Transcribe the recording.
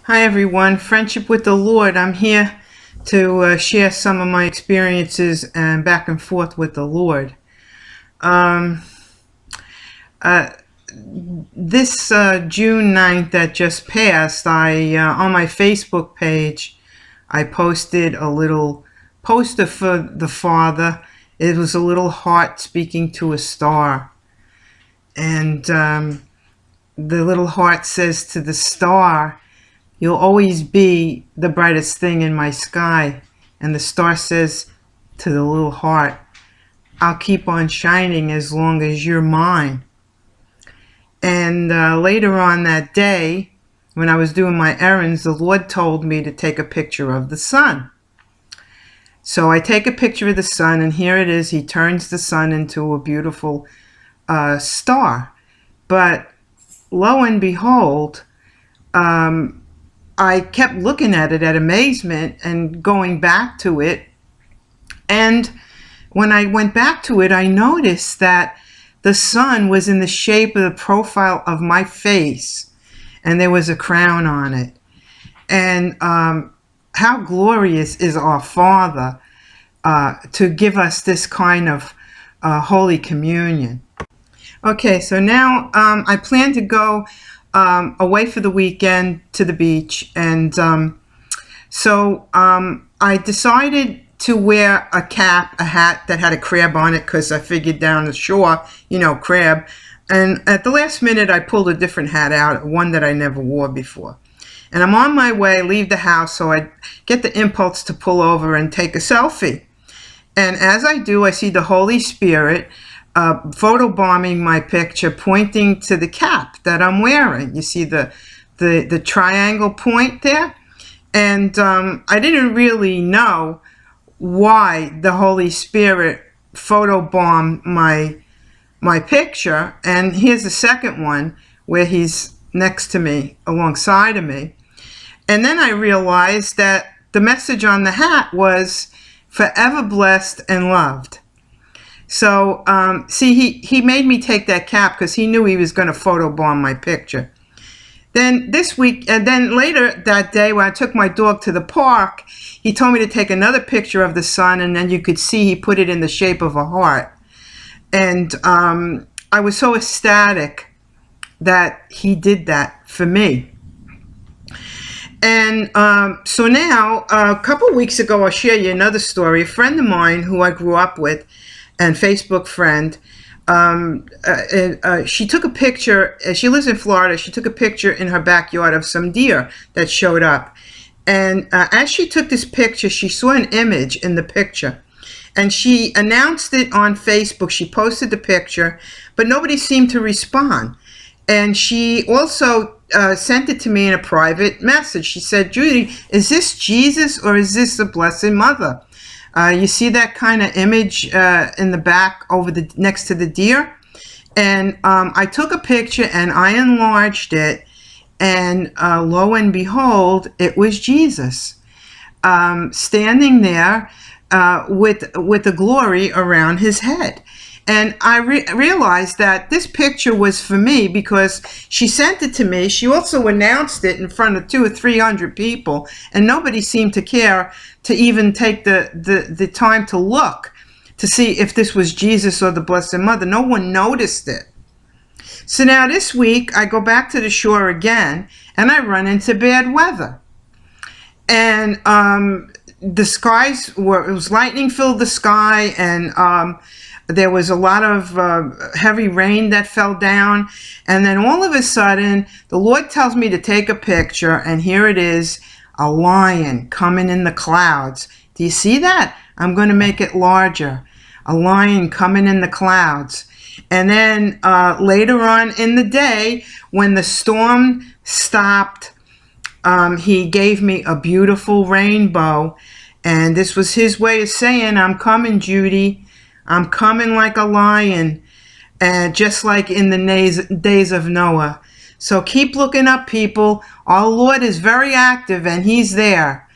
Hi everyone, Friendship with the Lord. I'm here to share some of my experiences and back and forth with the Lord. Um, uh, this June 9th that just passed, I on my Facebook page, I posted a little poster for the Father. It was a little heart speaking to a star. And the little heart says to the star, "You'll always be the brightest thing in my sky." And the star says to the little heart, "I'll keep on shining as long as you're mine." And later on that day, when I was doing my errands, the Lord told me to take a picture of the sun. So I take a picture of the sun, and here it is. He turns the sun into a beautiful star. But lo and behold, I kept looking at it at amazement and going back to it. And when I went back to it, I noticed that the sun was in the shape of the profile of my face, and there was a crown on it. And how glorious is our Father to give us this kind of Holy Communion. Okay, so now I plan to go away for the weekend to the beach, and so I decided to wear a hat that had a crab on it because I figured down the shore, crab. And at the last minute, I pulled a different hat out, one that I never wore before. And I'm on my way, leave the house, so I get the impulse to pull over and take a selfie. And as I do, I see the Holy Spirit photobombing my picture, pointing to the cap that I'm wearing. You see the triangle point there? And I didn't really know why the Holy Spirit photobombed my picture. And here's the second one where he's next to me, alongside of me. And then I realized that the message on the hat was forever blessed and loved. So, see, he made me take that cap because he knew he was going to photobomb my picture. Then this week, and then later that day when I took my dog to the park, he told me to take another picture of the sun, and then you could see he put it in the shape of a heart. And I was so ecstatic that he did that for me. And so now, a couple of weeks ago, I'll share you another story. A friend of mine who I grew up with, and Facebook friend, she took a picture. She lives in Florida. She took a picture in her backyard of some deer that showed up. And as she took this picture, she saw an image in the picture. And she announced it on Facebook. She posted the picture, but nobody seemed to respond. And she also sent it to me in a private message. She said, "Judy, is this Jesus or is this the Blessed Mother? You see that kind of image in the back over next to the deer?" And I took a picture and I enlarged it, and lo and behold, it was Jesus standing there with the glory around his head. And I realized that this picture was for me because she sent it to me. She also announced it in front of 200 or 300 people, and nobody seemed to care to even take the time to look to see if this was Jesus or the Blessed Mother. No one noticed it. So now this week, I go back to the shore again, and I run into bad weather. And the skies it was lightning filled the sky, and there was a lot of heavy rain that fell down. And then all of a sudden, the Lord tells me to take a picture, and here it is, a lion coming in the clouds. Do you see that? I'm going to make it larger. A lion coming in the clouds. And then later on in the day, when the storm stopped, he gave me a beautiful rainbow. And this was his way of saying, "I'm coming, Judy. I'm coming like a lion," just like in the days of Noah. So keep looking up, people. Our Lord is very active, and he's there.